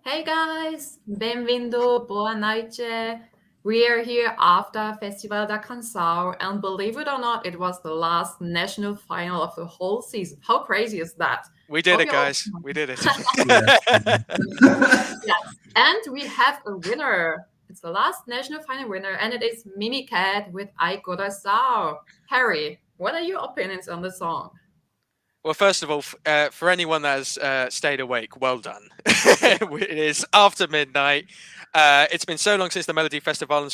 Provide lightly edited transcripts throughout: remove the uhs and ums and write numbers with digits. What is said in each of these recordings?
Hey guys, bem-vindo, boa noite. We are here after Festival da Canção, and believe it or not, it was the last national final of the whole season. How crazy is that? We did Hope it, you all. guys. We did it. Yes, and we have a winner. It's the last national final winner, and it is Mimi Cat with I Coração. Harry, what are your opinions on the song? Well, first of all, for anyone that has stayed awake, well done. It is after midnight. It's been so long since the Melody Festival and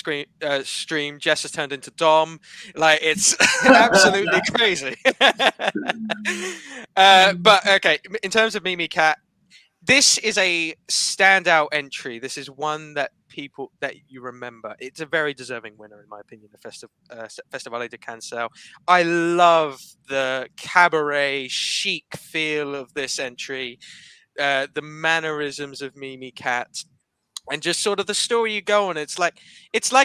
stream. Jess has turned into Dom. Like, it's absolutely crazy. But okay, in terms of Mimi Cat, this is a standout entry. This is one that you remember. It's a very deserving winner, in my opinion. The Festivale de Cancel. I love the cabaret chic feel of this entry, the mannerisms of Mimi Cat, and just sort of the story you go on. It's like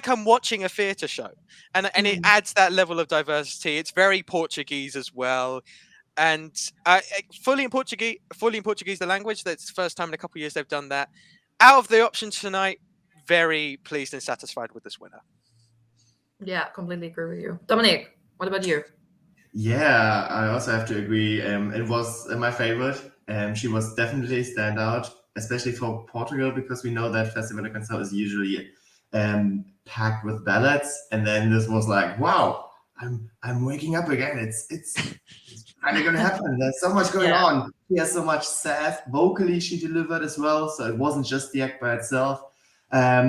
I'm watching a theatre show, and it adds that level of diversity. It's very Portuguese as well. And fully in Portuguese, the language. That's the first time in a couple of years they've done that. Out of the options tonight, very pleased and satisfied with this winner. Yeah, completely agree with you. Dominic, what about you? Yeah, I also have to agree. It was my favorite. She was definitely a standout, especially for Portugal, because we know that Festival de Canção is usually packed with ballads, and then this was like, wow, I'm waking up again. It's finally gonna happen. There's so much going on. She has so much sass. Vocally, she delivered as well, so it wasn't just the act by itself. I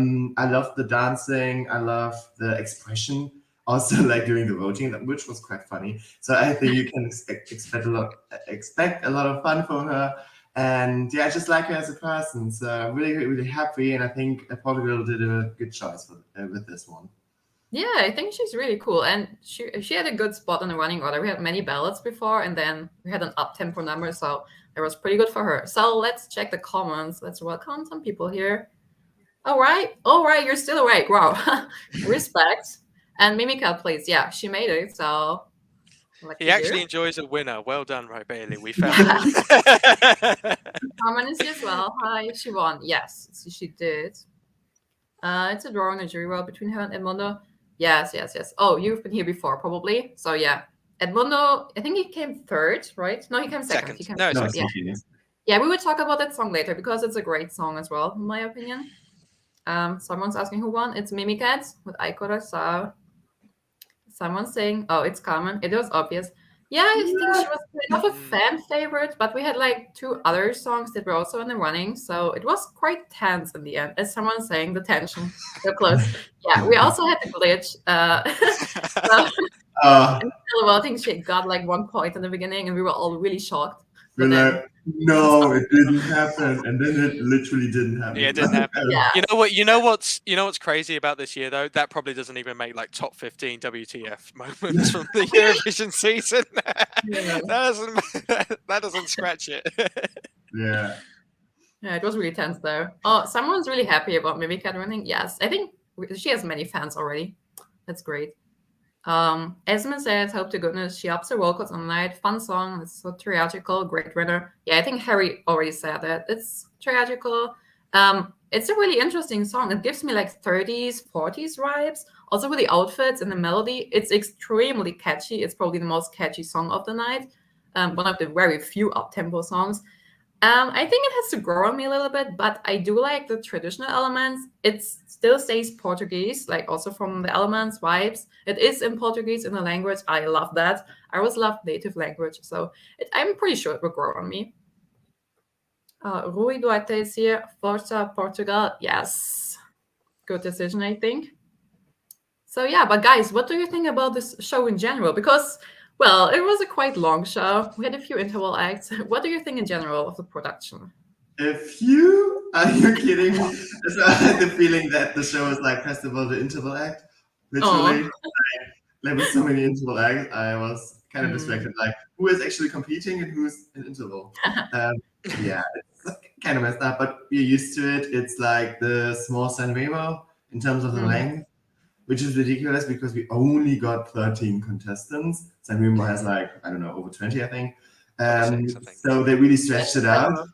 love the dancing. I love the expression. Also, like during the voting, which was quite funny. So I think you can expect a lot of fun from her. And yeah, I just like her as a person. So I'm really, really happy. And I think Portugal did a good choice with this one. Yeah, I think she's really cool, and she had a good spot in the running order. We had many ballots before, and then we had an up-tempo number, so it was pretty good for her. So let's check the comments. Let's welcome some people here. All right, you're still awake. Wow, respect. And Mimica, please. Yeah, she made it. So he actually enjoys a winner. Well done, right, Bailey? We found Carmen is here as well. Hi, she won. Yes, she did. It's a draw in a jury roll between her and Edmundo. Yes. Oh, you've been here before, probably. So yeah, Edmundo, I think he came third, right? No, he came second. He came second. Yeah, we will talk about that song later because it's a great song as well, in my opinion. Someone's asking who won. It's Mimicat with I Coração. Someone's saying, oh, it's Carmen. It was obvious. Yeah, I think she was kind of a fan favorite, but we had like two other songs that were also in the running, so it was quite tense in the end. As someone's saying, the tension so close. Yeah, we also had the glitch. In the voting, she got like 1 point in the beginning, and we were all really shocked. We're like, no, it didn't happen, and then it literally didn't happen. Yeah, it didn't happen. Yeah. You know what's crazy about this year though? That probably doesn't even make like top 15 WTF moments from the Eurovision season. That doesn't scratch it. Yeah. Yeah, it was really tense though. Oh, someone's really happy about Mimicat winning. Yes, I think she has many fans already. That's great. Esme says, hope to goodness she ups her vocals on the night. Fun song. It's so tragical. Great winner. Yeah, I think Harry already said that. It's tragical. It's a really interesting song. It gives me like 30s, 40s vibes. Also with the outfits and the melody, it's extremely catchy. It's probably the most catchy song of the night. One of the very few up-tempo songs. I think it has to grow on me a little bit, but I do like the traditional elements. It still stays Portuguese, like also from the elements, vibes. It is in Portuguese in the language. I love that. I always love native language, so I'm pretty sure it will grow on me. Rui Duarte is here. Forza Portugal. Yes. Good decision, I think. So yeah, but guys, what do you think about this show in general? Because well, it was a quite long show. We had a few interval acts. What do you think in general of the production? A few? Are you kidding me? So I had the feeling that the show was like Festival the Interval Act. Literally. There were so many interval acts. I was kind of distracted. Like, who is actually competing and who's in interval? Yeah, it's kind of messed up, but we're used to it. It's like the small Sanremo in terms of the length, which is ridiculous because we only got 13 contestants. Sanremo has like, I don't know, over 20, I think. So they really stretched it out.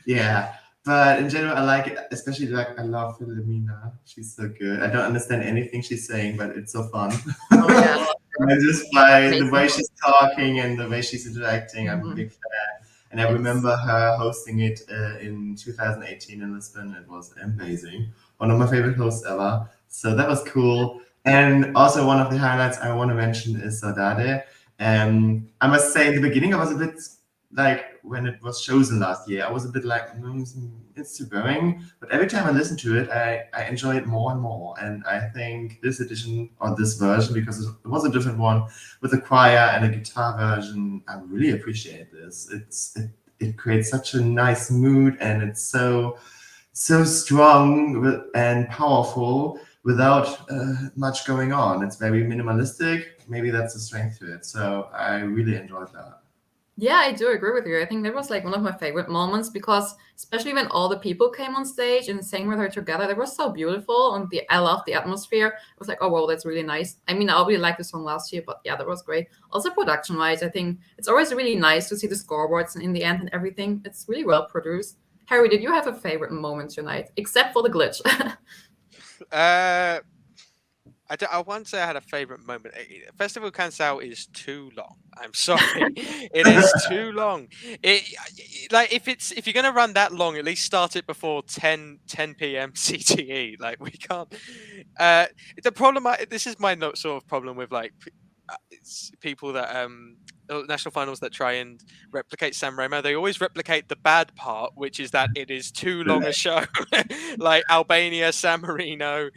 Yeah, But in general, I like it, especially I love Philomena. She's so good. I don't understand anything she's saying, but it's so fun. Oh yeah, And just by the amazing. way she's talking and the way she's interacting, I'm a Mhm. big fan. And I It's- remember her hosting it in 2018 in Lisbon. It was amazing. One of my favorite hosts ever. So that was cool. And also one of the highlights I want to mention is Saudade. I must say in the beginning I was a bit like when it was chosen last year, I was a bit like, it's too boring. But every time I listen to it, I enjoy it more and more. And I think this edition or this version, because it was a different one with a choir and a guitar version, I really appreciate this. It creates such a nice mood, and it's so strong and powerful without much going on. It's very minimalistic. Maybe that's the strength to it. So I really enjoyed that. Yeah, I do agree with you. I think that was like one of my favorite moments because especially when all the people came on stage and sang with her together, that was so beautiful. And I love the atmosphere. It was like, oh wow, that's really nice. I mean, I already liked the song last year, but yeah, that was great. Also production wise, I think it's always really nice to see the scoreboards and in the end and everything. It's really well produced. Harry, did you have a favorite moment tonight, except for the glitch? I won't say I had a favorite moment. Festival CANÇÃO is too long. I'm sorry, it is too long. Like if you're gonna run that long, at least start it before 10 p.m. CTE. Like we can't. The problem. This is my sort of problem with like it's people that national finals that try and replicate San Remo. They always replicate the bad part, which is that it is too long a show. Like Albania, San Marino,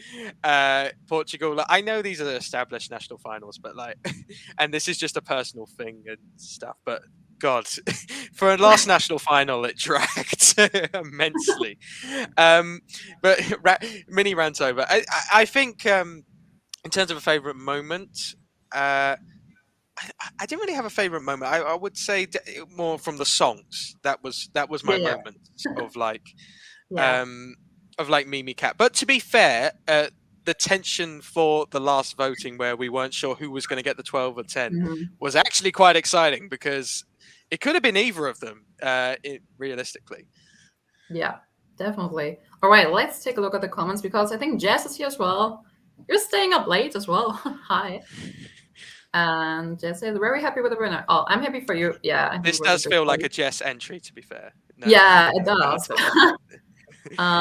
Portugal. Like, I know these are the established national finals, but like, and this is just a personal thing and stuff. But God, for a last national final, it dragged immensely. But mini rant over. I think in terms of a favorite moment. I didn't really have a favorite moment. I would say more from the songs. That was my Yeah. moment of like Yeah. Mimi Cat. But to be fair, the tension for the last voting where we weren't sure who was going to get the 12 or 10 Mhm. was actually quite exciting because it could have been either of them realistically. Yeah, definitely. All right, let's take a look at the comments because I think Jess is here as well. You're staying up late as well. Hi. And Jess says, very happy with the winner. Oh, I'm happy for you. Yeah, I think This it was does good feel for like you. a Jess entry, to be fair. No, Yeah, it no, does.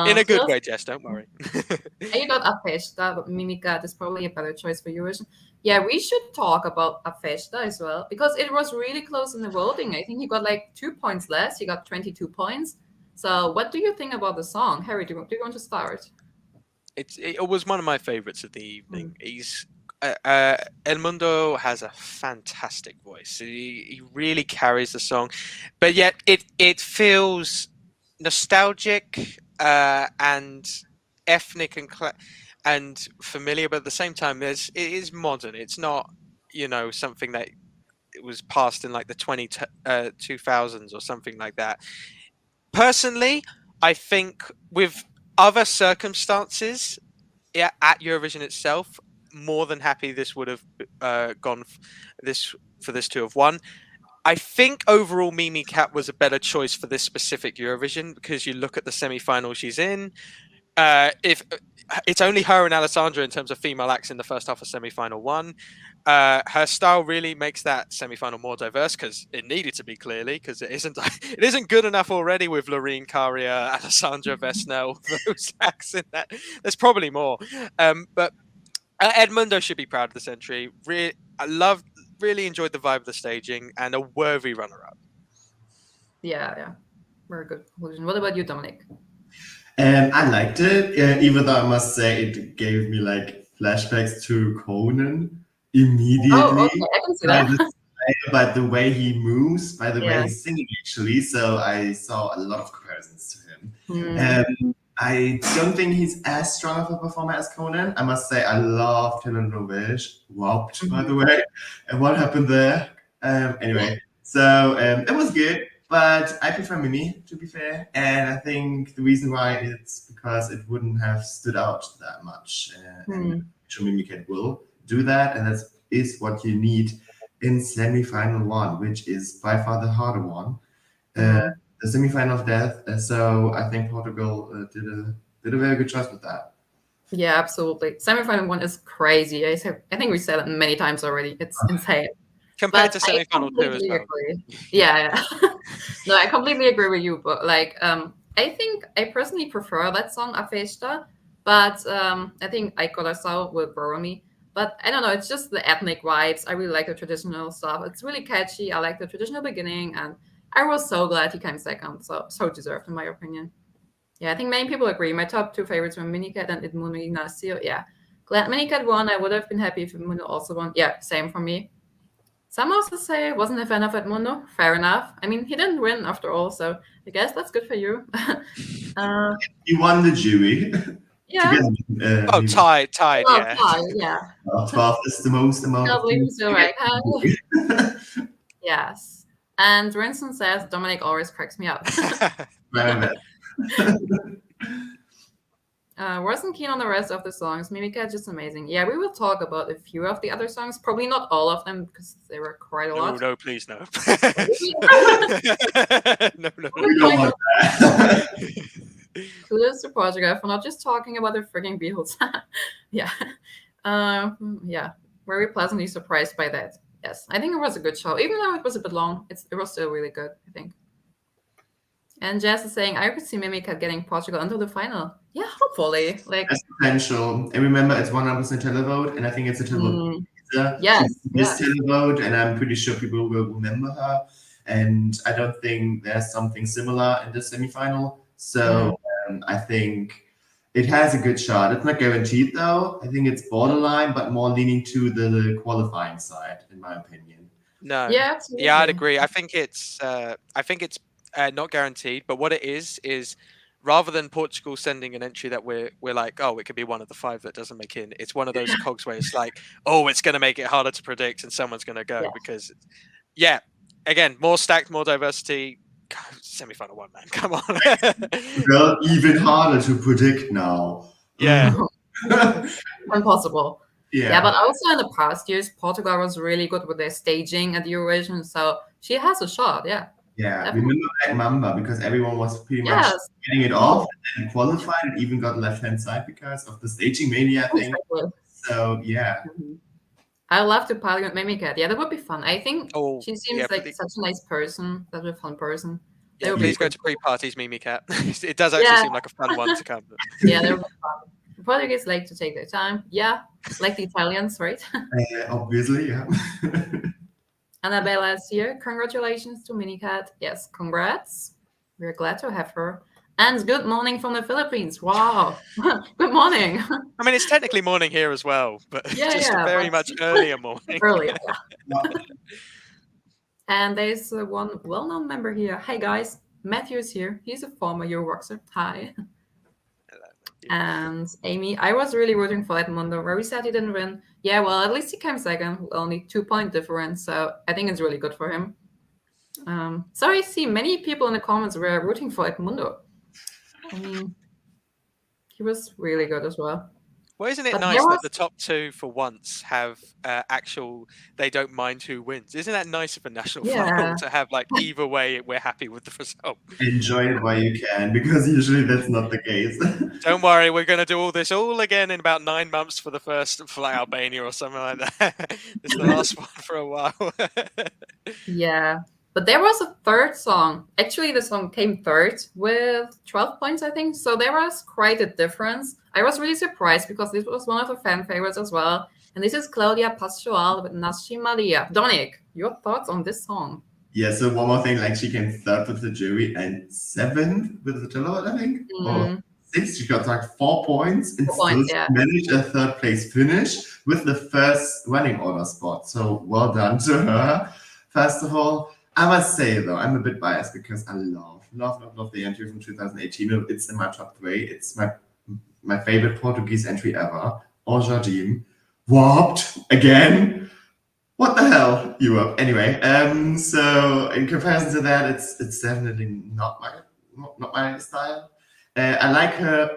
in a good Phil, way, Jess. Don't worry. you got A Festa, but Mimica is probably a better choice for Eurovision. Yeah, we should talk about A Festa as well because it was really close in the voting. I think he got like 2 points less. He got 22 points. So, what do you think about the song, Harry? Do you want to start? It was one of my favorites of the evening. He's Edmundo has a fantastic voice. He really carries the song, but yet it feels nostalgic and ethnic and familiar, but at the same time, it is modern. It's not something that it was passed in like the 2000s or something like that. Personally, I think with other circumstances, yeah, at Eurovision itself, more than happy this would have gone for this to have won. I think overall Mimi Cat was a better choice for this specific Eurovision because you look at the semi-final she's in. If it's only her and Alessandra in terms of female acts in the first half of semi-final one, her style really makes that semi-final more diverse because it needed to be clearly because it isn't good enough already with Loreen Caria, Alessandra Vesna, those acts in that. There's probably more, but Edmundo should be proud of this entry. Really enjoyed the vibe of the staging and a worthy runner-up. Yeah. Very good conclusion. What about you, Dominic? I liked it, even though I must say it gave me like flashbacks to Conan immediately. Oh, okay. I can see that. By the way he moves, by the way Yeah. he's singing, actually. So I saw a lot of comparisons to him. Hmm. I don't think he's as strong of a performer as Conan. I must say I loved Telenovela. Whopped, by the way. And what happened there? Anyway, so it was good. But I prefer Mimi, to be fair. And I think the reason why it's because it wouldn't have stood out that much. And sure Mimi Cat will do that. And that is what you need in semi-final one, which is by far the harder one. the semi-final of death. So I think Portugal did a very good choice with that. Yeah, absolutely. Semifinal one is crazy. I think we said it many times already. It's insane. Compared But to I semi-final 2 as completely well. agree. Yeah. No, I completely agree with you. But like, I think I personally prefer that song, A Festa. But I think I Coração will borrow me. But I don't know. It's just the ethnic vibes. I really like the traditional stuff. It's really catchy. I like the traditional beginning, and I was so glad he came second. So deserved, in my opinion. Yeah, I think many people agree. My top two favorites were Minicat and Edmundo Inácio. Yeah. Glad Minicat won. I would have been happy if Edmundo also won. Yeah, same for me. Some also say I wasn't a fan of Edmundo. Fair enough. I mean, he didn't win after all, so I guess that's good for you. He won the jury. Yeah. Together, Oh, tied, Well, yeah. yeah. 12 is the most amount Can't of believe points. he's still right. Yes. And Winston says Dominic always cracks me up. Wasn't keen on the rest of the songs. Mimica just amazing. Yeah, we will talk about a few of the other songs. Probably not all of them because there were quite a lot. No, please no. No. We don't want that. Kudos to Portugal for not just talking about the freaking Beatles. Yeah. Yeah. Very pleasantly surprised by that. Yes. I think it was a good show. Even though it was a bit long, it was still really good, I think. And Jess is saying, I could see Mimica getting Portugal until the final. Yeah, hopefully. Like, That's potential. And remember, it's 100% televote, and I think it's a televote. Yes. This televote, and I'm pretty sure people will remember her. And I don't think there's something similar in the semifinal. So I think it has a good shot. It's not guaranteed, though. I think it's borderline, but more leaning to the qualifying side, in my opinion. No. Yeah, absolutely. Yeah, I'd agree. I think it's not guaranteed, but what it is rather than Portugal sending an entry that we're like, oh, it could be one of the 5 that doesn't make in. It's one of those cogs where it's like, oh, it's going to make it harder to predict, and someone's going to go because, again, more stacked, more diversity. Semi-final 1, man, come on. Well, even harder to predict now. Yeah. Impossible. Yeah. Yeah, but also in the past years, Portugal was really good with their staging at the Eurovision, so she has a shot. Yeah. Yeah, Definitely. remember Black Mamba, because everyone was pretty much getting it off and then qualified and even got left-hand side because of the staging mania thing. Exactly. So, yeah. I love to party with Mimicat. Yeah, that would be fun. I think she seems like such a nice person, such a fun person. Yeah, please go to pre-parties, Mimicat. It does actually seem like a fun one to come. Yeah, that would be fun. The Portuguese like to take their time. Yeah, like the Italians, right? Obviously, yeah. Annabella is here. Congratulations to Minicat. Yes, congrats. We're glad to have her. And good morning from the Philippines. Wow. Good morning. I mean, it's technically morning here as well, but just very much earlier morning. Earlier, yeah. And there's one well-known member here. Hey, guys. Matthew's here. He's a former Eurovoxer. Hi. And Amy, I was really rooting for Edmundo. Very sad he didn't win. Yeah, well, at least he came second. Only 2-point difference. So I think it's really good for him. So I see many people in the comments were rooting for Edmundo. I mean, he was really good as well. Well, isn't it nice that the top 2 for once have they don't mind who wins? Isn't that nice of a national final to have, like, either way, we're happy with the result? Enjoy it while you can, because usually that's not the case. Don't worry, we're going to do all this all again in about 9 months for like Albania or something like that. It's the last one for a while. Yeah. But there was a third song. Actually, the song came third with 12 points, I think. So there was quite a difference. I was really surprised because this was one of the fan favorites as well. And this is Claudia Pascoal with Nasci Maria. Dominic, your thoughts on this song? Yeah, so one more thing, like she came third with the jury and 7th with the televote, I think. Or 6, she got like 4 points and still managed a 3rd place finish with the first running order spot. So well done to her, first of all. I must say, though, I'm a bit biased because I love the entry from 2018. It's in my top 3. It's my favorite Portuguese entry ever. Au Jardim. Warped again. What the hell, Europe? Anyway, so in comparison to that, it's definitely not my style. I like her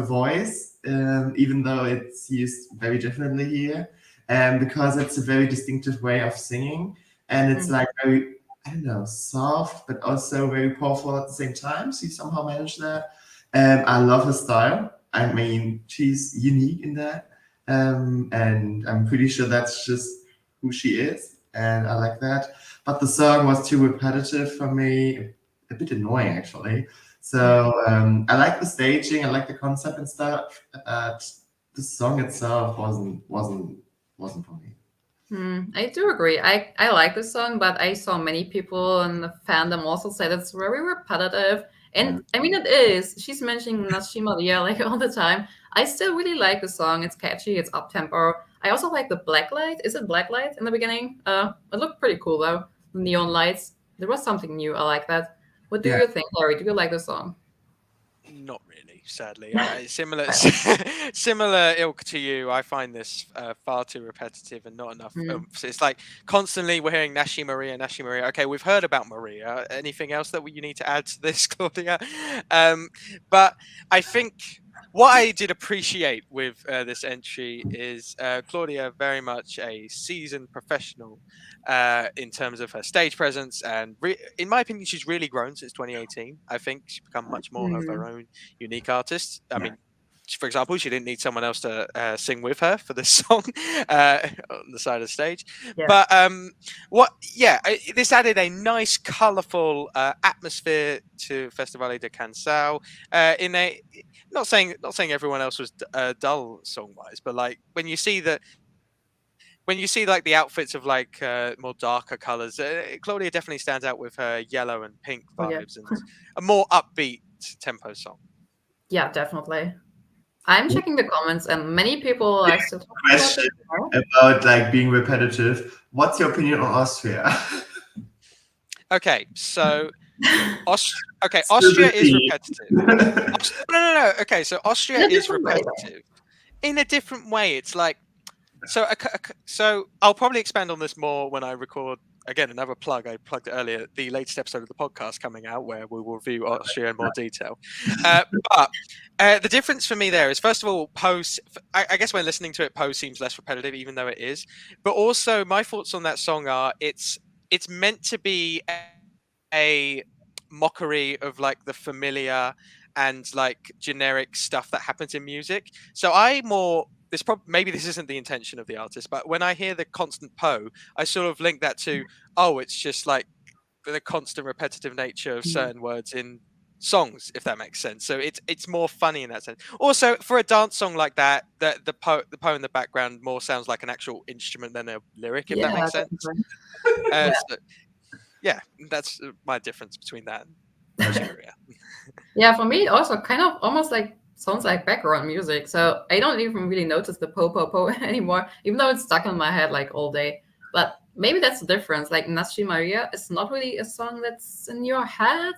voice, even though it's used very differently here, because it's a very distinctive way of singing, and it's like very I don't know, soft, but also very powerful at the same time. She somehow managed that. I love her style. I mean, she's unique in that. And I'm pretty sure that's just who she is. And I like that. But the song was too repetitive for me, a bit annoying actually. So I like the staging, I like the concept and stuff. The song itself wasn't for me. I do agree. I like the song, but I saw many people in the fandom also said it's very repetitive. And I mean, it is. She's mentioning Nashi Maria like all the time. I still really like the song. It's catchy. It's up tempo. I also like the black light. Is it black light in the beginning? It looked pretty cool though. The neon lights. There was something new. I like that. What do Yeah. you think, Larry? Do you like the song? Not really, sadly. Similar, similar ilk to you. I find this far too repetitive and not enough. So it's like constantly we're hearing Nashi Maria, Nashi Maria. Okay, we've heard about Maria. Anything else that you need to add to this, Claudia? But I think what I did appreciate with this entry is Claudia, very much a seasoned professional in terms of her stage presence, and in my opinion, she's really grown since 2018. I think she's become much more of her own unique artist. I mean, for example, she didn't need someone else to sing with her for this song on the side of the stage. Yeah. But this added a nice, colourful atmosphere to Festivale de CANÇÁO. In a not saying everyone else was dull song wise, but like when you see like the outfits of like more darker colors, Claudia definitely stands out with her yellow and pink vibes and a more upbeat tempo song. Yeah, definitely. I'm checking the comments, and many people are still talking Question about like being repetitive. What's your opinion on Austria? Okay, so Austria is repetitive. No. Okay, so Austria is repetitive in a different way. It's like so I'll probably expand on this more when I record again another plug. I plugged it earlier, the latest episode of the podcast coming out where we will review Austria in more detail. But the difference for me there is, first of all, I guess when listening to it, Poe seems less repetitive, even though it is. But also, my thoughts on that song are it's meant to be a mockery of like the familiar and like generic stuff that happens in music. So maybe this isn't the intention of the artist, but when I hear the constant Poe, I sort of link that to, it's just like the constant repetitive nature of certain words in songs, if that makes sense. So it's more funny in that sense. Also, for a dance song like that, the Poe in the background more sounds like an actual instrument than a lyric, if that makes sense. Yeah, that's my difference between that and Syria. Yeah, for me, it also kind of almost like sounds like background music. So I don't even really notice the po anymore, even though it's stuck in my head like all day. But maybe that's the difference. Like Nashi Maria is not really a song that's in your head,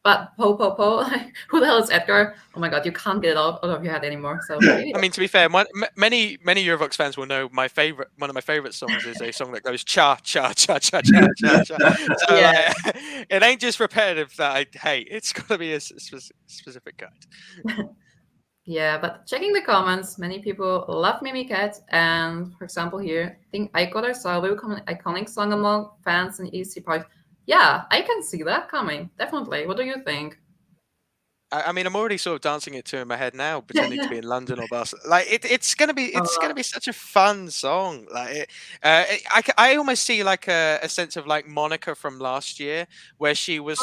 but po, like who the hell is Edgar? Oh my god, you can't get it out of your head anymore. So maybe I mean, to be fair, many Eurovox fans will know one of my favorite songs is a song that goes cha cha cha cha cha cha cha. So Yeah. it ain't just repetitive that I hate. It's got to be a specific kind. Yeah, but checking the comments, many people love Mimicat, and for example here, I think I Got Our Style will become an iconic song among fans in EC Park. Yeah, I can see that coming, definitely. What do you think? I mean, I'm already sort of dancing it to in my head now, pretending to be in London or Barcelona. Like it's gonna be such a fun song. Like I almost see like a sense of like Monica from last year, where she was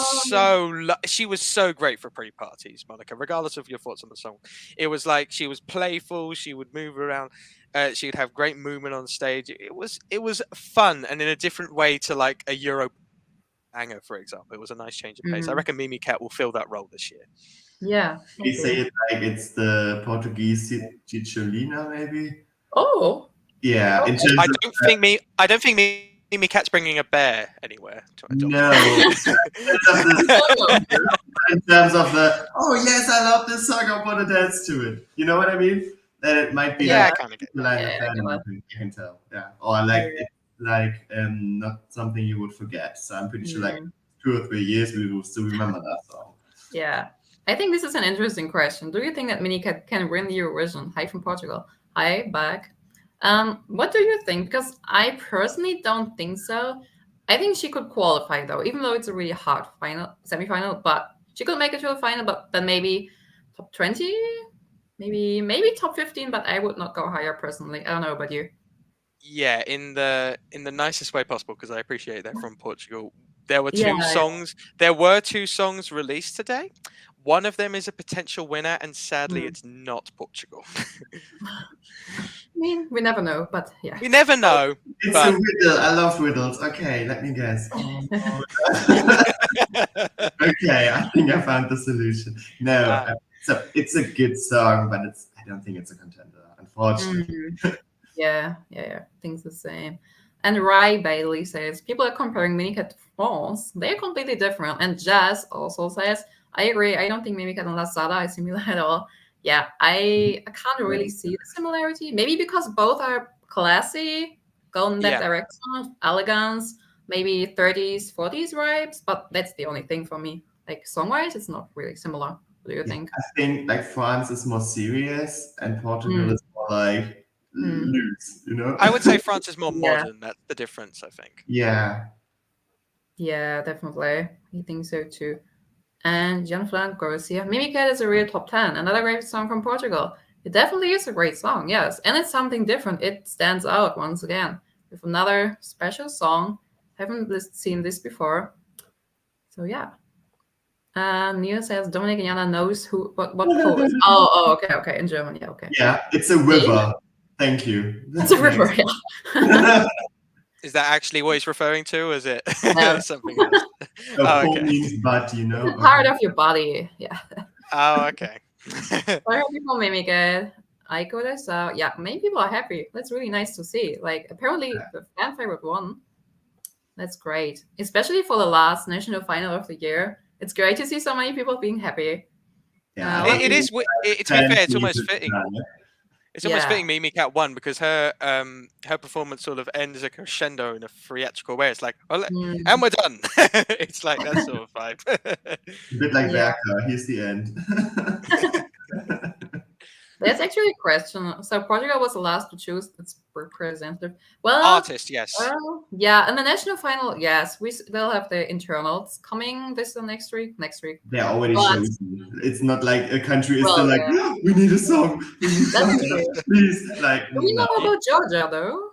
she was so great for pre-parties. Monica, regardless of your thoughts on the song, it was like she was playful. She would move around. She'd have great movement on stage. It was fun and in a different way to like a Euro banger, for example. It was a nice change of pace. I reckon Mimicat will fill that role this year. Yeah. You say it like it's the Portuguese Cicciolina, maybe? Oh. Yeah. Okay. I don't think Mimicat's bringing a bear anywhere. No. In terms of the, yes, I love this song, I want to dance to it. You know what I mean? That it might be I kind of get you can tell. Yeah. Or like not something you would forget. So I'm pretty sure like 2 or 3 years we will still remember that song. Yeah. I think this is an interesting question. Do you think that Mimicat can win the Eurovision? Hi from Portugal. Hi, back. What do you think? Because I personally don't think so. I think she could qualify though, even though it's a really hard semi-final. But she could make it to the final. But then maybe top 20, maybe top 15. But I would not go higher personally. I don't know about you. Yeah, in the nicest way possible, because I appreciate they're from Portugal. There were Yeah, two yeah. songs. There were two songs released today. One of them is a potential winner, and sadly, it's not Portugal. I mean, we never know, but yeah. We never know. It's But a riddle. I love riddles. Okay, let me guess. Okay, I think I found the solution. No, so it's a good song, but I don't think it's a contender, unfortunately. Yeah. Things the same. And Rai Bailey says people are comparing Minicat to France. They're completely different. And Jazz also says, I agree. I don't think Mimicat and Lazada are similar at all. Yeah, I can't really see the similarity. Maybe because both are classy, go in that direction of elegance, maybe 30s, 40s vibes, but that's the only thing for me. Like song-wise, it's not really similar. What do you think? I think like France is more serious and Portugal is more like loose, you know? I would say France is more modern. That's the difference, I think. Yeah. Yeah, definitely. I think so too. And Gianfranco Garcia, Mimicat is a real top 10. Another great song from Portugal. It definitely is a great song, yes. And it's something different. It stands out once again with another special song. Haven't seen this before. So yeah. Neil says Dominic and Jana knows what poet. Oh, okay. In German, yeah, okay. Yeah, it's a river. Thank you. It's a river, yeah. Is that actually what he's referring to? Or is it something else? Okay. Means but, you know. Part of your body, yeah. Oh, okay. Why are people mimic it? I could have saw. Yeah, many people are happy. That's really nice to see. Like apparently the fan favorite won. That's great, especially for the last national final of the year. It's great to see so many people being happy. Yeah, it is. To be fair, it's almost fitting. It's almost fitting Mimicat won because her performance sort of ends a crescendo in a theatrical way. It's like, oh, and we're done. It's like that sort of vibe. A bit like Werker. Here's the end. There's actually a question. So Portugal was the last to choose its representative. Well, artist, yes. Well, yeah, in the national final, yes, we will have the internals coming next week. They're already chosen. It's not like a country is still like, we need a song. Please, like. Do we know about Georgia though?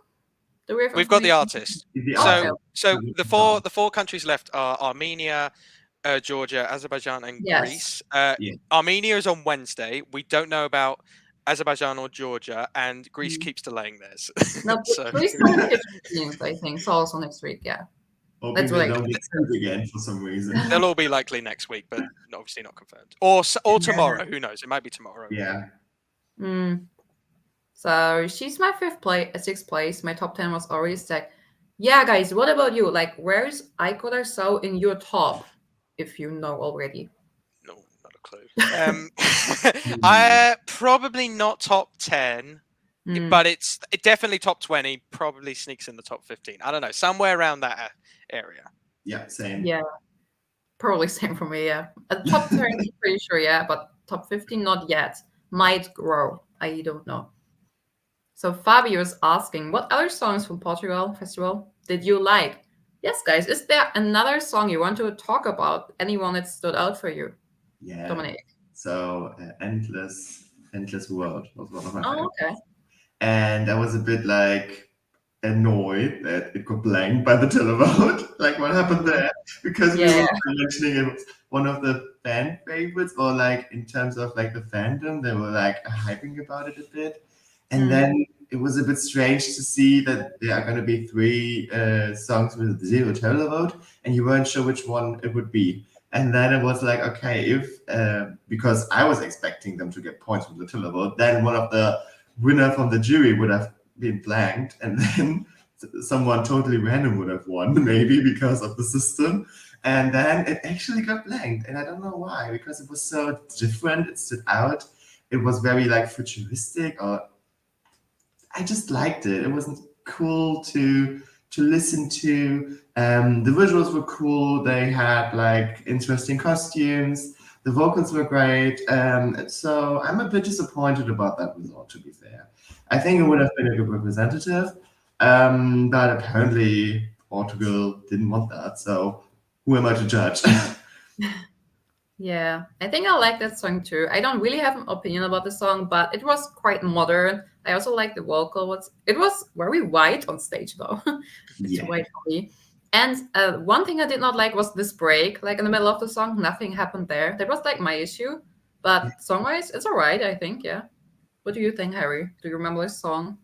We've got the artist. So the four countries left are Armenia, Georgia, Azerbaijan, and Greece. Armenia is on Wednesday. We don't know about Azerbaijan or Georgia, and Greece keeps delaying theirs. No, Greece on the 15th, I think. So also next week, yeah. That's right. They'll get again for some reason. They'll all be likely next week, but obviously not confirmed. Or tomorrow. Who knows? It might be tomorrow. Yeah. So she's my sixth place. My top 10 was already set. Yeah, guys, what about you? Like, where's Aiko Darso in your top? If you know already. No, not a clue. I probably not top 10, but it's definitely top 20. Probably sneaks in the top 15. I don't know, somewhere around that area. Yeah, same. Yeah, probably same for me. Yeah, top 10, I'm pretty sure. Yeah, but top 15 not yet. Might grow. I don't know. So Fabio is asking, what other songs from Portugal Festival did you like? Yes, guys. Is there another song you want to talk about? Anyone that stood out for you? Yeah. Dominic. So Endless World was one of my favorites. Oh, okay. And I was a bit like annoyed that it got blanked by the televote. Like what happened there? Because we were mentioning it was one of the fan favorites, or like in terms of like the fandom, they were like hyping about it a bit. And then it was a bit strange to see that there are going to be 3 songs with 0 televote, and you weren't sure which one it would be. And then it was like, okay, if because I was expecting them to get points from the televote, then one of the winner from the jury would have been blanked, and then someone totally random would have won, maybe because of the system. And then it actually got blanked, and I don't know why, because it was so different. It stood out. It was very like futuristic, or I just liked it. It wasn't cool to listen to. The visuals were cool. They had like interesting costumes. The vocals were great. So I'm a bit disappointed about that result, to be fair. I think it would have been a good representative. But apparently Portugal didn't want that. So who am I to judge? Yeah, I think I like that song too. I don't really have an opinion about the song, but it was quite modern. I also like the vocal. It was very white on stage though. It's too white for me. And one thing I did not like was this break. Like in the middle of the song, nothing happened there. That was like my issue. But song-wise, it's all right, I think. Yeah. What do you think, Harry? Do you remember this song?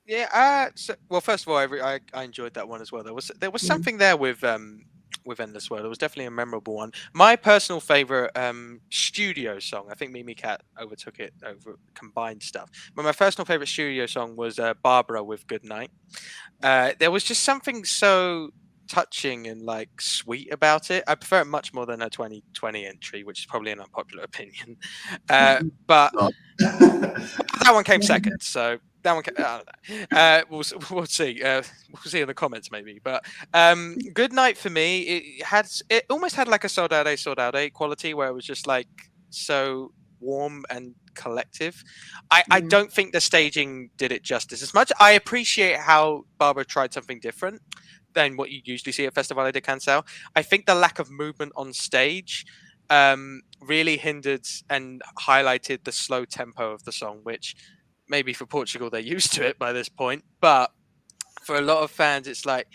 Yeah. Well, first of all, I enjoyed that one as well. There was something there with Endless World. It was definitely a memorable one. My personal favorite studio song, I think Mimi Cat overtook it over combined stuff. But my personal favorite studio song was Barbara with Good Night. There was just something so touching and like sweet about it. I prefer it much more than her 2020 entry, which is probably an unpopular opinion. But that one came second, so that one. I don't know. We'll see. We'll see in the comments maybe. But Good Night for me, it almost had like a Saudade quality where it was just like so warm and collective. I don't think the staging did it justice as much. I appreciate how Barbara tried something different than what you usually see at Festival de CANÇÃO. I think the lack of movement on stage really hindered and highlighted the slow tempo of the song, which maybe for Portugal they're used to it by this point, but for a lot of fans it's like,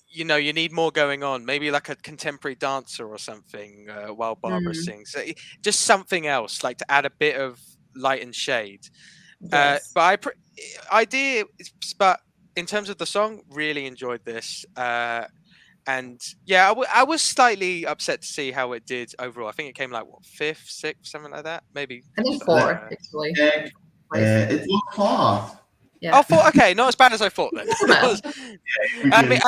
you need more going on, maybe like a contemporary dancer or something while Barbara sings, just something else, like to add a bit of light and shade. Yes. But in terms of the song, really enjoyed this. And yeah, I was slightly upset to see how it did overall. I think it came like what, 5th, 6th, something like that. Maybe I think 4 actually. It was 4. Yeah. Oh, 4. Okay, not as bad as I thought then. I mean,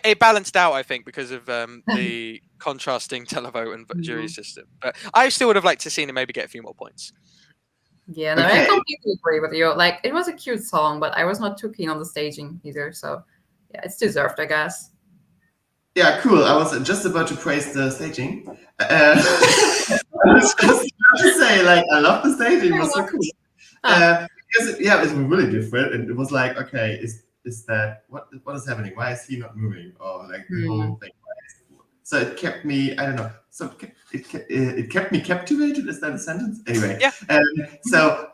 it balanced out, I think, because of the contrasting televote and jury system. But I still would have liked to seen it maybe get a few more points. Yeah, no, I completely agree with you. Like, it was a cute song, but I was not too keen on the staging either. So, yeah, it's deserved, I guess. Yeah, cool. I was just about to praise the staging. I was just about to say, like, I love the staging. It was so cool. Because it was really different. And it was like, okay, is that what is happening? Why is he not moving? Or like the whole thing. So it kept me, I don't know. So it kept me captivated. Is that a sentence? Anyway. Yeah. So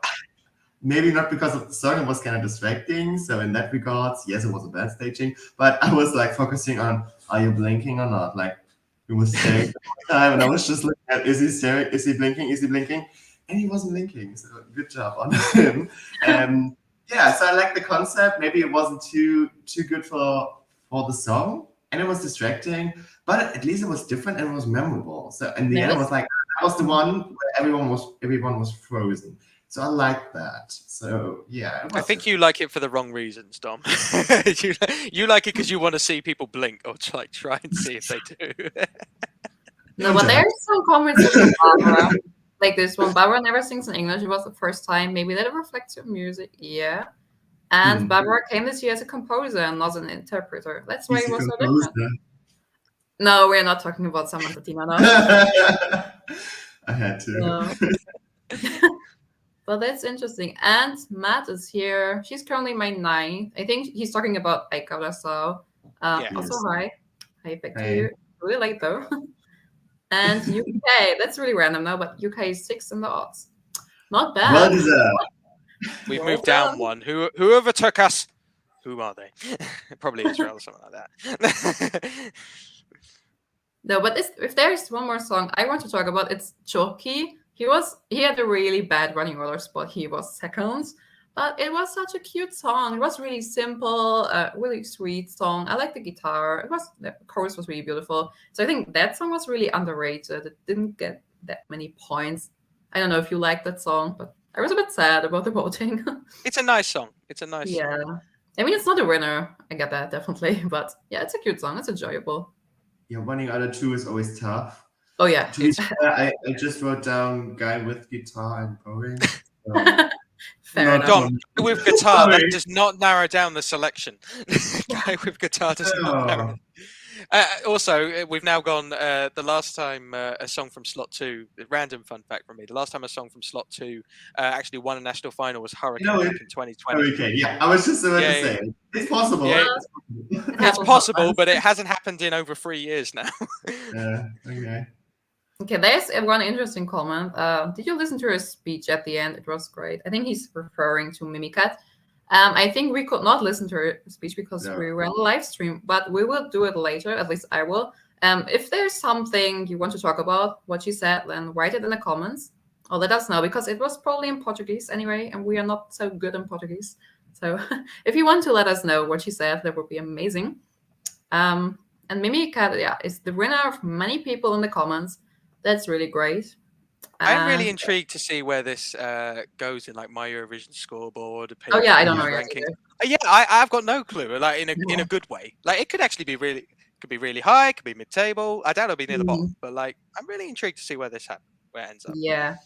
maybe not because of the song, it was kind of distracting. So in that regards, yes, it was a bad staging. But I was like focusing on, are you blinking or not? Like he was staring the whole time, and I was just looking at, is he staring? Is he blinking? Is he blinking? And he wasn't blinking. So good job on him. Yeah, so I like the concept. Maybe it wasn't too good for the song, and it was distracting. But at least it was different and it was memorable. So in the end, it was like that was the one where everyone was frozen. So I like that. So yeah, I think you like it for the wrong reasons, Dom. you like it because you want to see people blink or like try and see if they do. No, but there's some comments from Barbara. Like this one, Barbara never sings in English. It was the first time. Maybe that reflects your music. Yeah. And Barbara came this year as a composer and not an interpreter. That's why it was so different. No, we're not talking about Samantha Tina now. I had to. No. Well, that's interesting. And Matt is here. She's currently my 9th. I think he's talking about Aikaurasao. Also, hi. Hi back to you. Really late though. And UK, that's really random now, but UK is 6th in the odds. Not bad. Well deserved. We've moved down one. Whoever took us, who are they? Probably Israel or something like that. No, but if there's one more song I want to talk about, it's Choki. He had a really bad running order spot. He was 2nd, but it was such a cute song. It was really simple, really sweet song. I like the guitar. The chorus was really beautiful. So I think that song was really underrated. It didn't get that many points. I don't know if you like that song, but I was a bit sad about the voting. It's a nice song. Song. I mean, it's not a winner. I get that, definitely. But yeah, it's a cute song. It's enjoyable. Yeah, running out of 2 is always tough. Oh, yeah. I just wrote down guy with guitar and poem. Fair enough. Dom, with guitar, that does not narrow down the selection. Guy with guitar does not narrow. Also, we've now gone. The last time a song from slot 2, random fun fact from me. The last time a song from slot 2 actually won a national final was Hurricane No, back in 2020. Okay, yeah, I was just about Yeah, to say it's possible. Yeah. It's possible. It It's happens possible, sometimes. but it hasn't happened in over 3 years now. Okay. Okay, there's one interesting comment. Did you listen to her speech at the end? It was great. I think he's referring to Mimikat. I think we could not listen to her speech because No. we were on a live stream, but we will do it later. At least I will. If there's something you want to talk about, what she said, then write it in the comments or let us know, because it was probably in Portuguese anyway, and we are not so good in Portuguese. So if you want to let us know what she said, that would be amazing. And Mimikat, yeah, is the winner of many people in the comments. That's really great. I'm really And- intrigued to see where this goes in like my Eurovision scoreboard. Oh yeah, I don't know Yeah. yet rankings. either. Yeah, I've got no clue. Like in No. a good way. Like it could actually be really high. It could be mid-table. I doubt it'll be near the Mhm. bottom. But like, I'm really intrigued to see where it ends up. Yeah.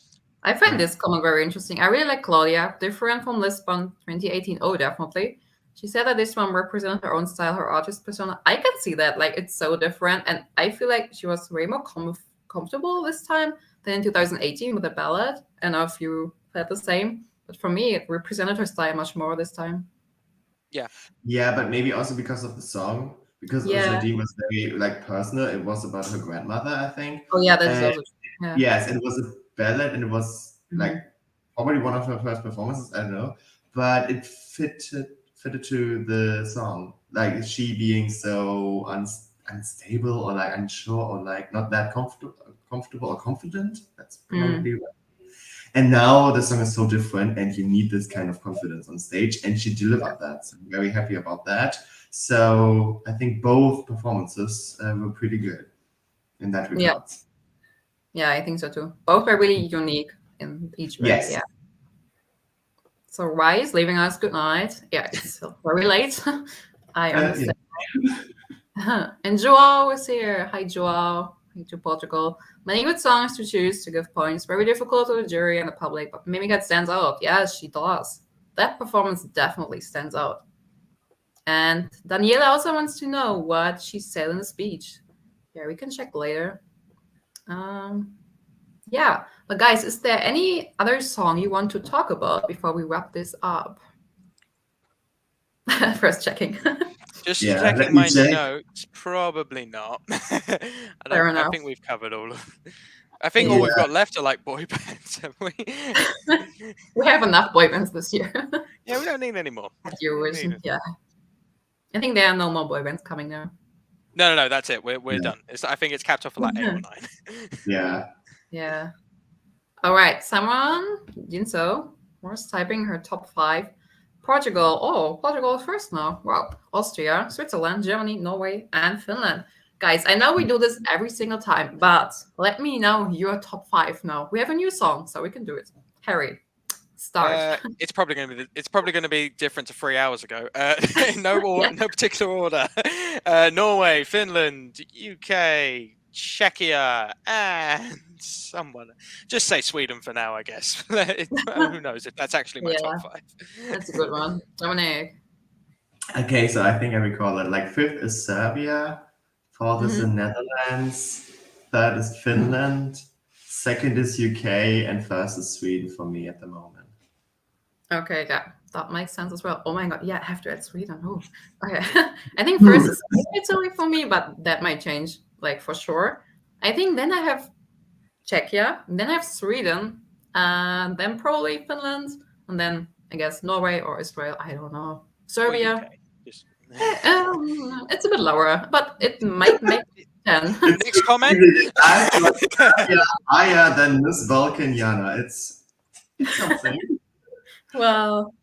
I find this comment very interesting. I really like Claudia, different from Lisbon 2018. Oh, definitely. She said that this one represented her own style, her artist persona. I can see that. Like, it's so different. And I feel like she was way more comfortable this time than in 2018 with the ballad. I don't know if you felt the same. But for me, it represented her style much more this time. Yeah, but maybe also because of the song, because Yeah. Ojadin was very like personal. It was about her grandmother, I think. Oh, yeah, that's And- also true. Yeah. Yes, and it was a ballad, and it was like Mhm. probably one of her first performances. I don't know, but it fitted to the song. Like she being so unstable or like unsure or like not that comfortable or confident. That's probably right. And now the song is so different, and you need this kind of confidence on stage, and she delivered that. So I'm very happy about that. So I think both performances were pretty good in that regard. Yeah, I think so too. Both are really unique in each way. Yes. Yeah. So Rai is leaving us. Good night. Yeah, it's still very late. I understand. And Joao is here. Hi, Joao. Hi to Portugal. Many good songs to choose to give points. Very difficult to the jury and the public, but Mimikat stands out. Yes, she does. That performance definitely stands out. And Daniela also wants to know what she said in the speech. Yeah, we can check later. Yeah, but guys, is there any other song you want to talk about before we wrap this up? First checking. Just Yeah, let checking me my check. notes. Probably not. Fair I enough. think we've covered all of. I think all we've got left are like boy bands, have we? We have enough boy bands this year. Yeah, we don't need any more. Eurovision, yeah. I think there are no more boy bands coming now. No, that's it. We're Yeah. done. I think it's capped off at like 8 or 9. Yeah. Yeah. All right, someone, Jinso, was typing her top 5. Portugal. Oh, Portugal is first now. Wow. Austria, Switzerland, Germany, Norway, and Finland. Guys, I know we do this every single time, but let me know your top 5 now. We have a new song, so we can do it. Harry, start. It's probably going to be different to 3 hours ago. No particular order. Norway, Finland, UK, Czechia, and someone. Just say Sweden for now, I guess. Who knows if that's actually my top 5. That's a good one. Dominic. Okay, so I think I recall that. Like 5th is Serbia, 4th is the Netherlands, 3rd is Finland, 2nd is UK, and 1st is Sweden for me at the moment. Okay, yeah, that makes sense as well. Oh my god, yeah, I have to add Sweden. Oh, okay. I think first is Italy for me, but that might change, like for sure. I think then I have Czechia, then I have Sweden, and then probably Finland, and then I guess Norway or Israel. I don't know. Serbia. It's a bit lower, but it might make 10. Next comment. Higher than Miss Balkanyana. It's something. Well,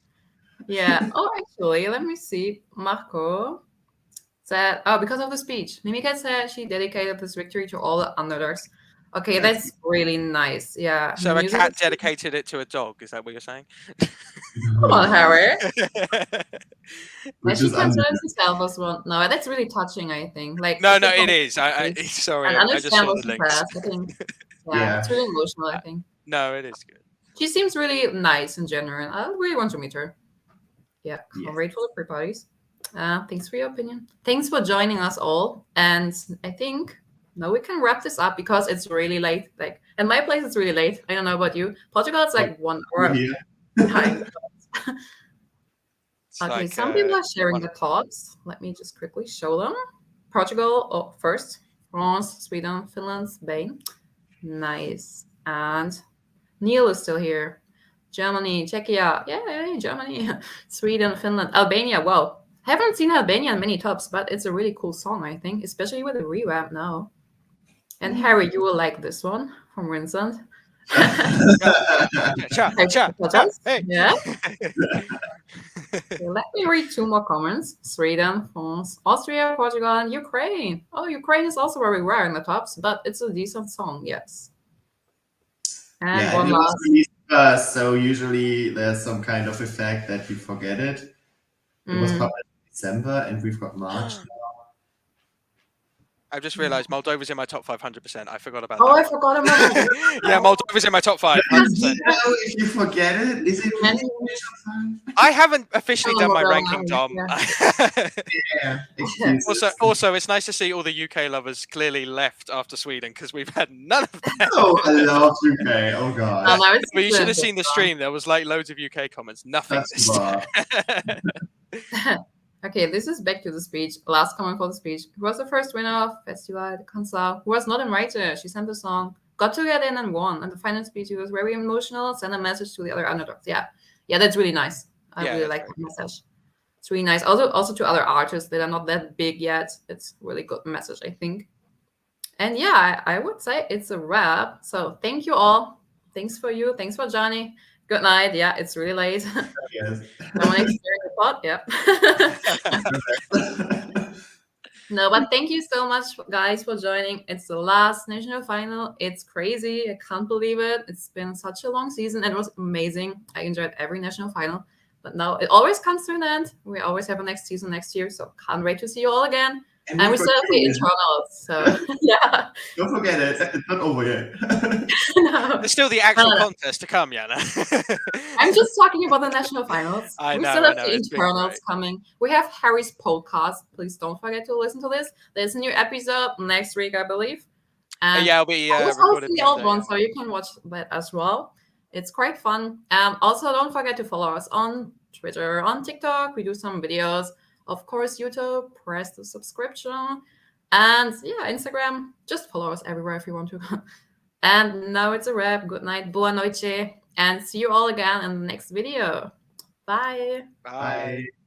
yeah. Oh, actually, let me see. Marco said, because of the speech. Mimika said she dedicated this victory to all the underdogs. Okay, that's really nice. Yeah. So a cat dedicated it to a dog. Is that what you're saying? Come on, Harry. Which She is considers herself as one. No, that's really touching, I think. Like No, it is. Sorry, and I just understand saw what the she links. says. I think, Yeah. it's really emotional, I think. No, it is good. She seems really nice in general. I really want to meet her. Yeah, can't Yes. wait for the pre-parties. Thanks for your opinion. Thanks for joining us all. And I think now we can wrap this up because it's really late. Like in my place, it's really late. I don't know about you. Portugal, it's like 1 hour Here. behind. It's Okay, like, some people are sharing one- the thoughts. Let me just quickly show them. Portugal first, France, Sweden, Finland, Spain. Nice. And Neil is still here. Germany, Czechia, yay, Germany, Sweden, Finland, Albania. Wow, haven't seen Albania in many tops, but it's a really cool song, I think, especially with the revamp now. And Harry, you will like this one from Vincent. Cha, cha, cha, hey. Yeah. Okay, let me read 2 more comments. Sweden, France, Austria, Portugal, and Ukraine. Oh, Ukraine is also very rare in the tops, but it's a decent song, yes. And Yeah, one and it was last. released first, so usually there's some kind of effect that you forget it. It was published in December, and we've got March now. I've just realised Moldova's in my top 500%. I forgot about Oh, that. I forgot about that. Yeah, Moldova's in my top 5. You 100%. know, if you forget it, is it really I haven't officially Oh, done my Moldova, ranking, Dom. Yeah, excuses. Also, it's nice to see all the UK lovers clearly left after Sweden because we've had none of them. Oh, I love UK. Oh god. Oh, no, it's But you should have good seen the song. stream. There was like loads of UK comments. Nothing That's this wow. time. Okay, this is back to the speech. Last comment for the speech. Who was the first winner of Festival de CANÇÃO? Who was not invited? She sent the song, got to get in and won. And the final speech, he was very emotional, sent a message to the other underdogs. Yeah, that's really nice. I Yeah, really like that message. It's really nice. Also to other artists that are not that big yet. It's really good message, I think. And yeah, I would say it's a wrap. So thank you all. Thanks for you. Thanks for Johnny. Good night. Yeah, it's really late. Yes. No one experienced the pot. Yeah. No, but thank you so much, guys, for joining. It's the last national final. It's crazy. I can't believe it. It's been such a long season. And it was amazing. I enjoyed every national final. But now it always comes to an end. We always have a next season next year. So can't wait to see you all again. And we still have the internals. So yeah. Don't forget it. It's not over yet. No. There's still the actual contest to come, Jana. I'm just talking about the national finals. I We know, still I have know, the it's been internals great. coming. We have Harry's podcast. Please don't forget to listen to this. There's a new episode next week, I believe. And Yeah, I'll be I was recorded hosting the old one, so you can watch that as well. It's quite fun. Also, don't forget to follow us on Twitter, on TikTok. We do some videos. Of course, YouTube. Press the subscription. And yeah, Instagram. Just follow us everywhere if you want to. And now it's a wrap. Good night. Boa noite. And see you all again in the next video. Bye. Bye.